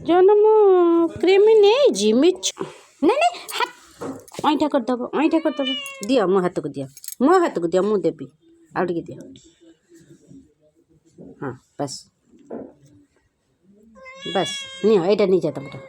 जन मु क्रीम नहीं जिमी नहीं नहीं हाथ ऐठा करदब दियो मो हाथ को दियो मु देवी आउ टिके दियो हाँ बस बस नहीं यहाँ नहीं जाता बेटा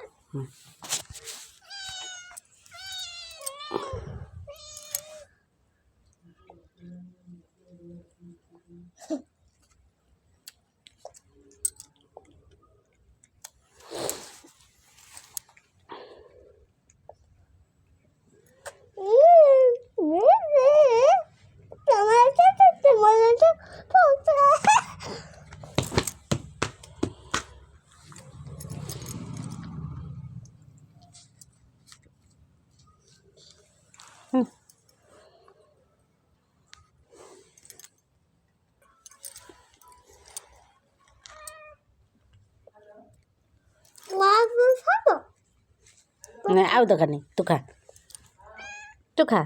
नहीं आउ दरकार नहीं तू खा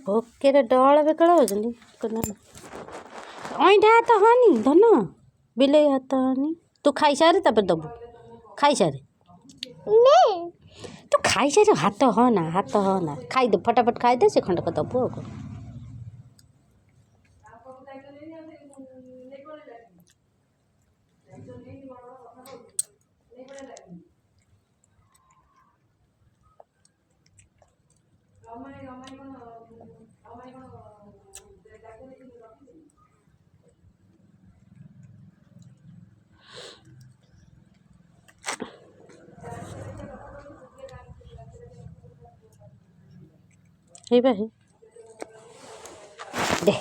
भोके डल बेकल हो अईठा हाथ हनी धन बिले हाथ हनी तू खाई सारे तब दबू खाई सारे तू खाई सारे हाथ हना खाईदे फटाफट खाईदे से खंडक दबू आ हे भाई दे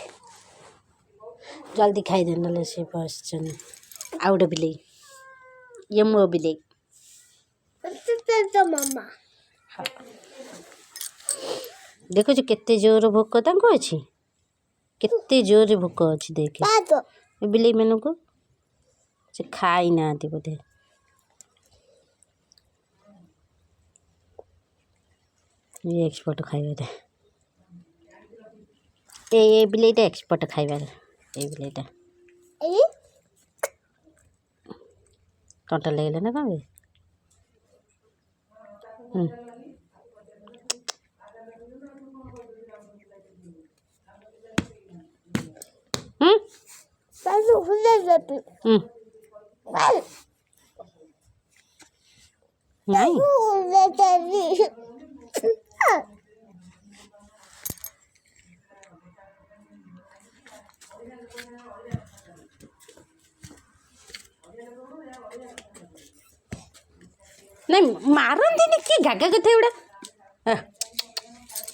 जल्दी खाई दे ना से बस आउट बिले ये मो बिले मामा देखो केते जोर भोक अच्छी केते जोर भोक अच्छी देखे बिले मान को से खाई ना बोधे ये एक्सपर्ट खाइबे ए बिलेटा एक्सपर्ट खाइबार ए बिलेटा टंटा लगेगा ना कौन नहीं नहीं मारती कि गागा कथा गुड़ा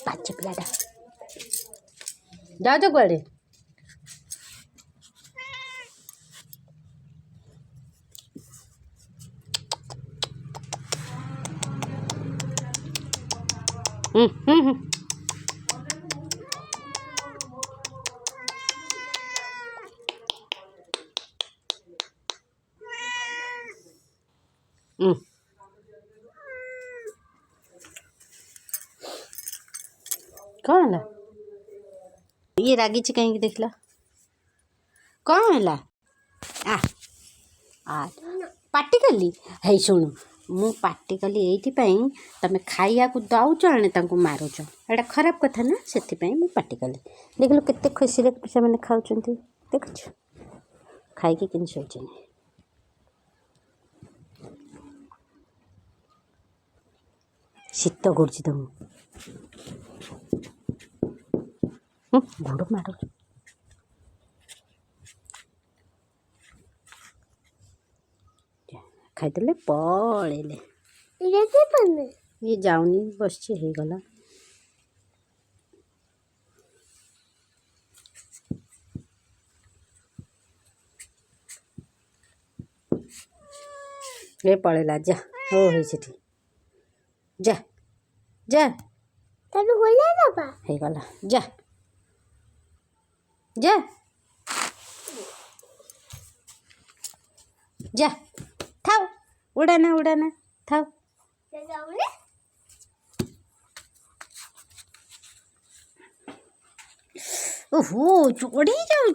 पाच पिलाटा जाओ कड़े कौन है ये रागी कहीं देखला कौन है आ आ पार्टी कली है शुणु मु पार्टी कली एइथिपाई तमे खाइया को दउच आने तांको मारुच एटा खराब कथा ना सेथिपाई मु पार्टी कली देखलो केते खुशी रे से माने खाउचंती देखछ खाई के किन सोचने शीत गुड़ची तुम गोड़ मार खाईदे पड़े ये जाऊनी बस हो गला ये पड़ेला जा हो सेठी जा जा हो गला जा जा जा थाव उडाना थाव ओहो चढ़ी जाऊ